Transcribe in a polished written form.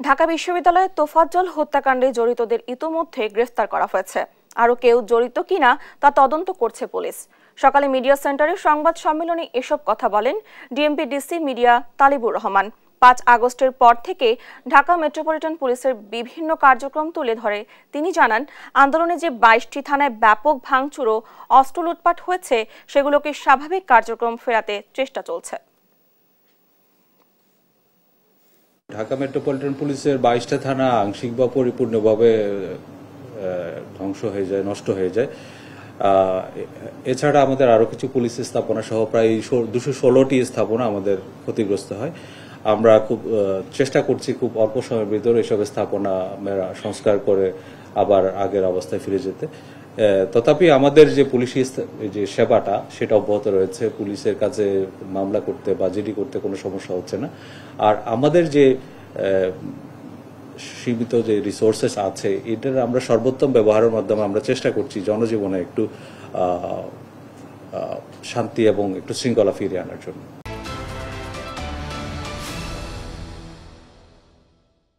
ঢাকা বিশ্ববিদ্যালয়ে তোফাজ্জল হত্যাকাণ্ডে জড়িতদের ইতোমধ্যে গ্রেফতার করা হয়েছে। আরও কেউ জড়িত কিনা তা তদন্ত করছে পুলিশ। সকালে মিডিয়া সেন্টারে সংবাদ সম্মেলনে এসব কথা বলেন DMP DC media Talibur Rahman. ৫ আগস্টের পর থেকে ঢাকা মেট্রোপলিটন পুলিশের বিভিন্ন কার্যক্রম তুলে ধরে তিনি জানান, আন্দোলনে যে ২২টি থানায় ব্যাপক ভাঙচুর ও অস্ত্র লুটপাট হয়েছে সেগুলোকে স্বাভাবিক কার্যক্রম ফেরাতে চেষ্টা চলছে। ঢাকা মেট্রোপলিটন পুলিশের ২২টা থানা আংশিক বা পরিপূর্ণভাবে ধ্বংস হয়ে যায়, নষ্ট হয়ে যায়। এছাড়া আমাদের আরো কিছু পুলিশ স্থাপনা সহ প্রায় ২১৬টি স্থাপনা আমাদের ক্ষতিগ্রস্ত হয়। আমরা খুব চেষ্টা করছি খুব অল্প সময়ের ভিতরে এসব স্থাপনা সংস্কার করে আবার আগের অবস্থায় ফিরে যেতে। তথাপি আমাদের যে পুলিশি যে সেবাটা সেটা অব্যাহত রয়েছে। পুলিশের কাছে মামলা করতে বা জিডি করতে কোনো সমস্যা হচ্ছে না। আর আমাদের যে সীমিত যে রিসোর্সেস আছে এটার আমরা সর্বোত্তম ব্যবহারের মাধ্যমে আমরা চেষ্টা করছি জনজীবনে একটু শান্তি এবং একটু শৃঙ্খলা ফিরিয়ে আনার জন্য।